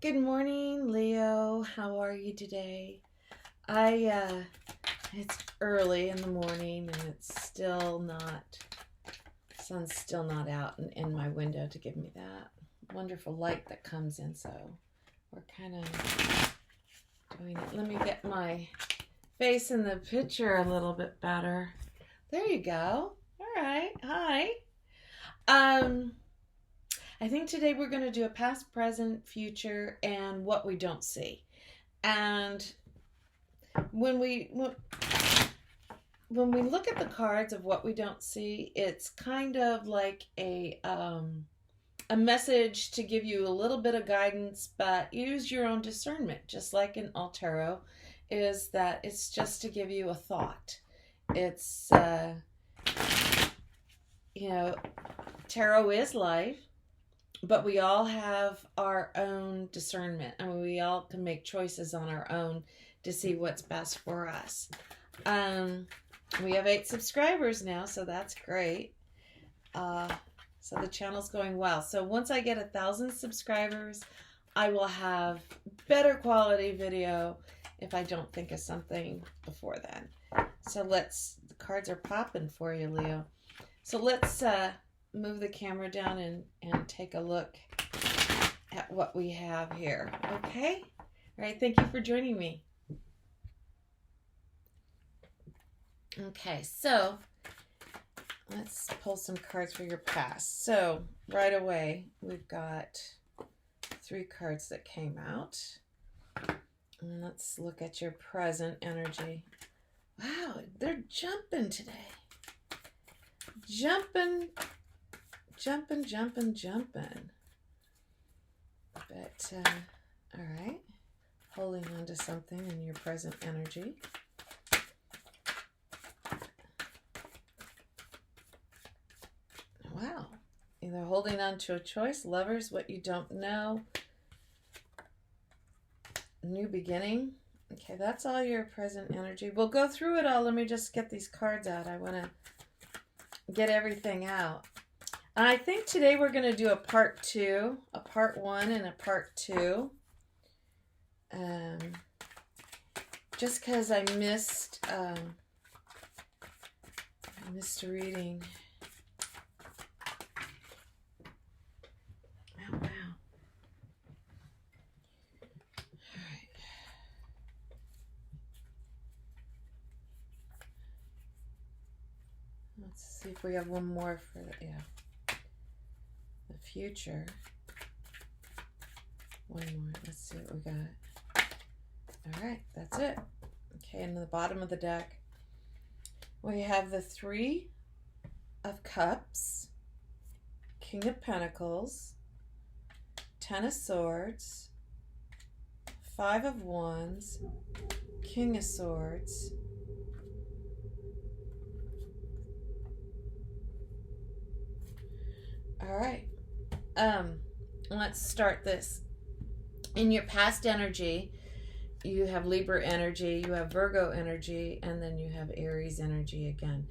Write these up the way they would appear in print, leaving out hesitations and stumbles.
Good morning, Leo. How are you today? It's early in the morning and sun's still not out in my window to give me that wonderful light that comes in. So we're kind of doing it. Let me get my face in the picture a little bit better. There you go. All right. Hi. I think today we're going to do a past, present, future, and what we don't see. And when we look at the cards of what we don't see, it's kind of like a message to give you a little bit of guidance, but use your own discernment, just like in All Tarot, is that it's just to give you a thought. It's, tarot is life. But we all have our own discernment. I mean, we all can make choices on our own to see what's best for us. We have 8 subscribers now, so that's great. So the channel's going well. So once I get 1,000 subscribers, I will have better quality video if I don't think of something before then. So the cards are popping for you, Leo. So let's move the camera down and take a look at what we have here. Okay? All right, thank you for joining me. Okay, so let's pull some cards for your past. So right away, we've got 3 cards that came out. And let's look at your present energy. Wow, they're jumping today. Jumping. But, all right. Holding on to something in your present energy. Wow. Either holding on to a choice, lovers, what you don't know, new beginning. Okay, that's all your present energy. We'll go through it all. Let me just get these cards out. I want to get everything out. I think today we're going to do a part 2, a part 1 and a part 2. Just because I missed reading. Oh, wow. All right. Let's see if we have one more for the, the future. One more. Let's see what we got. All right, that's it. Okay, and the bottom of the deck, we have the 3 of Cups, King of Pentacles, 10 of Swords, 5 of Wands, King of Swords, all right. Let's start this. In your past energy, you have Libra energy, you have Virgo energy, and then you have Aries energy again.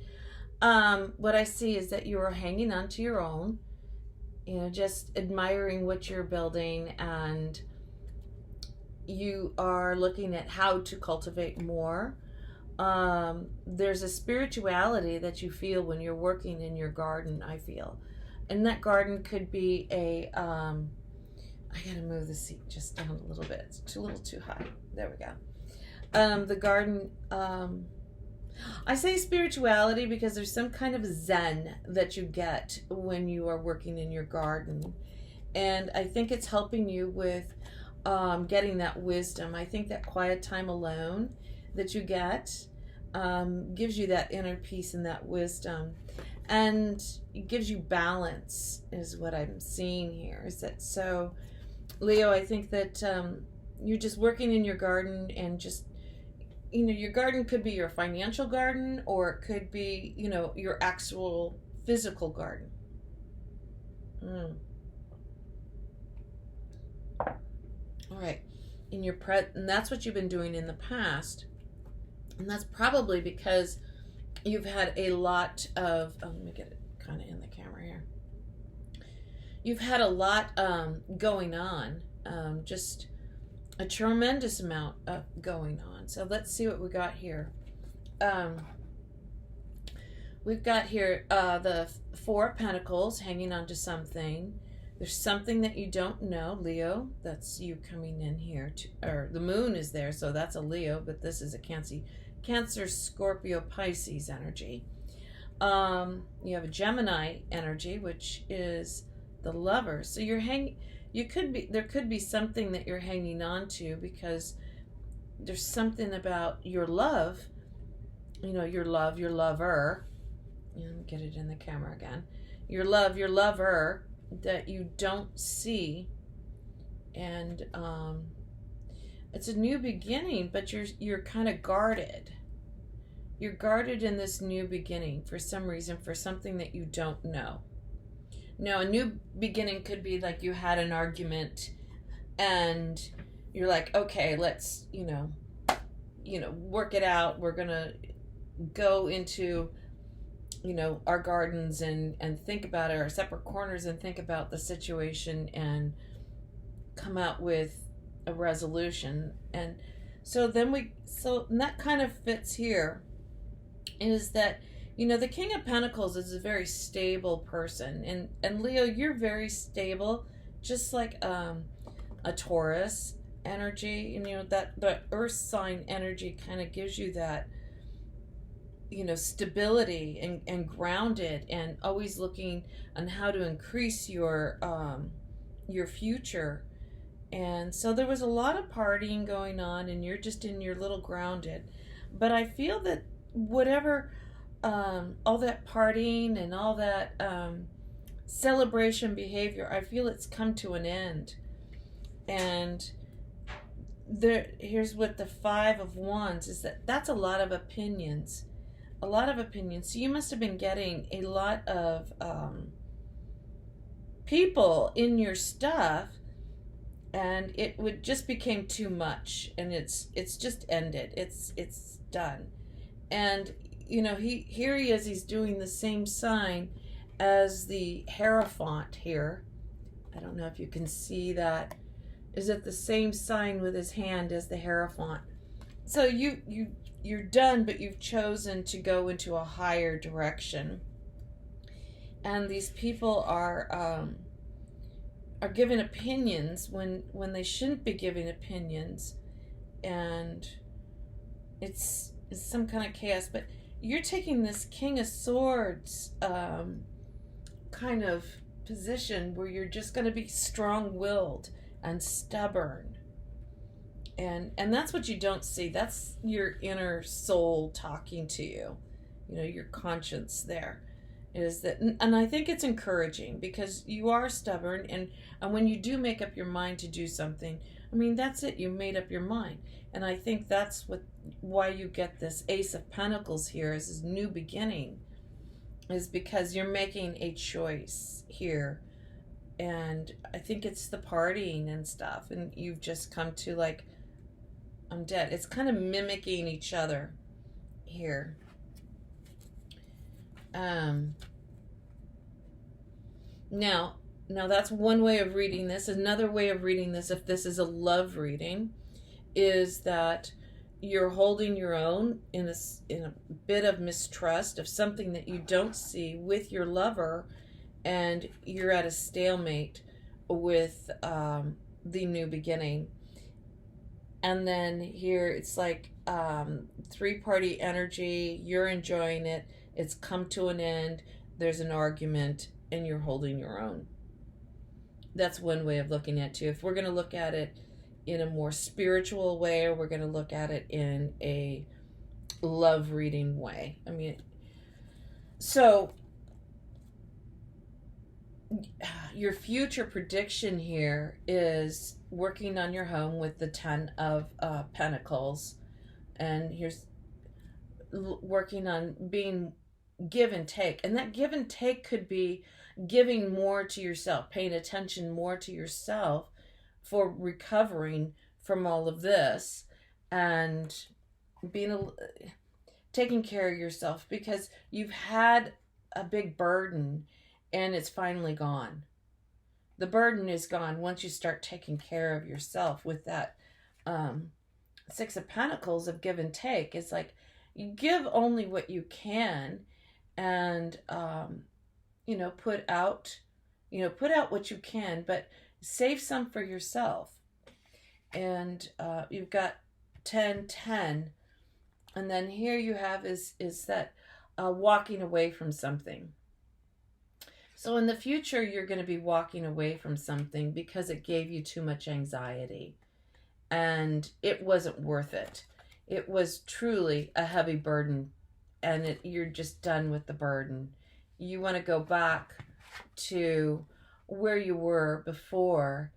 What I see is that you are hanging on to your own, just admiring what you're building, and you are looking at how to cultivate more. There's a spirituality that you feel when you're working in your garden, I feel. And that garden could be I gotta move the seat just down a little bit. It's a little too high. There we go. The garden, I say spirituality because there's some kind of zen that you get when you are working in your garden. And I think it's helping you with getting that wisdom. I think that quiet time alone that you get gives you that inner peace and that wisdom. And it gives you balance is what I'm seeing here. Is that so, Leo? I think that you're just working in your garden, and just, your garden could be your financial garden, or it could be, your actual physical garden. All right. And that's what you've been doing in the past. And that's probably because you've had a lot of, let me get it kind of in the camera here. You've had a lot going on just a tremendous amount going on. So let's see what we got here. We've got here the Four of Pentacles hanging onto something. There's something that you don't know, Leo. That's you coming in here. Or the moon is there, so that's a Leo, but this is a Cancer, Scorpio, Pisces energy. You have a Gemini energy, which is the Lover. So there could be something that you're hanging on to, because there's something about your love, your lover. Get it in the camera again. Your lover that you don't see, and it's a new beginning, but you're kind of guarded. You're guarded in this new beginning for some reason, for something that you don't know. Now, a new beginning could be like you had an argument and you're like, okay, let's, work it out. We're going to go into, our gardens and think about it, our separate corners, and think about the situation and come out with a resolution. And so that kind of fits here, is that, the King of Pentacles is a very stable person. And Leo, you're very stable, just like a Taurus energy. And, that the earth sign energy kind of gives you that, stability and grounded, and always looking on how to increase your future. And so there was a lot of partying going on, and you're just in your little grounded. But I feel that whatever, all that partying and all that celebration behavior, I feel it's come to an end. And here's what the Five of Wands is, that's a lot of opinions. So you must have been getting a lot of people in your stuff, and it just became too much, and it's just ended. It's done. And here he is, he's doing the same sign as the Hierophant here. I don't know if you can see that. Is it the same sign with his hand as the Hierophant? So you're done, but you've chosen to go into a higher direction. And these people are giving opinions when they shouldn't be giving opinions, and it's some kind of chaos. But you're taking this King of Swords kind of position where you're just going to be strong-willed and stubborn. And that's what you don't see. That's your inner soul talking to you. Your conscience there is that. And I think it's encouraging, because you are stubborn. And when you do make up your mind to do something, that's it. You made up your mind. And I think that's why you get this Ace of Pentacles here as this new beginning, is because you're making a choice here. And I think it's the partying and stuff. And you've just come to like, I'm dead. It's kind of mimicking each other here. Now that's one way of reading this. Another way of reading this, if this is a love reading, is that you're holding your own in a bit of mistrust of something that you don't see with your lover, and you're at a stalemate with the new beginning. And then here it's like three-party energy. You're enjoying it. It's come to an end. There's an argument, and you're holding your own. That's one way of looking at it too. If we're going to look at it in a more spiritual way, or we're going to look at it in a love reading way. So your future prediction here is working on your home with the Ten of Pentacles, and here's working on being give and take. And that give and take could be giving more to yourself, paying attention more to yourself for recovering from all of this, and taking care of yourself, because you've had a big burden and it's finally gone. the burden is gone once you start taking care of yourself with that Six of Pentacles of give and take. It's like you give only what you can, and put out what you can, but save some for yourself. And you've got 10-10, and then here you have is that walking away from something. So in the future, you're going to be walking away from something because it gave you too much anxiety and it wasn't worth it. It was truly a heavy burden, and you're just done with the burden. You want to go back to where you were before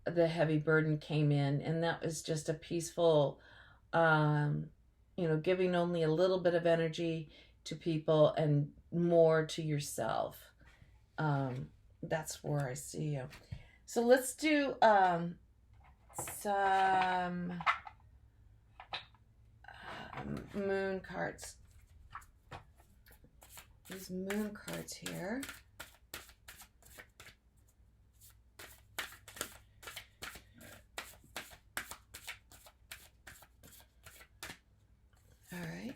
the heavy burden came in, and that was just a peaceful, giving only a little bit of energy to people and more to yourself. That's where I see you. So let's do some moon cards. These moon cards here. All right.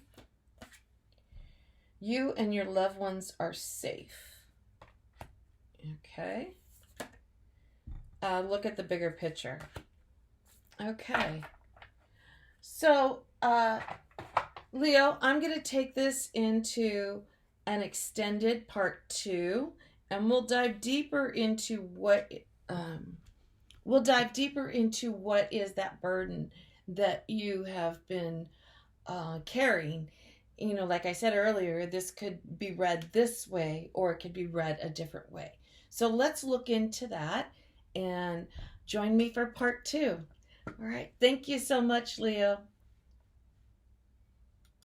You and your loved ones are safe. Okay. Look at the bigger picture. Okay. So, Leo, I'm going to take this into an extended part 2, and we'll dive deeper into what is that burden that you have been carrying. Like I said earlier, this could be read this way, or it could be read a different way. So let's look into that and join me for part 2. All right. Thank you so much, Leo.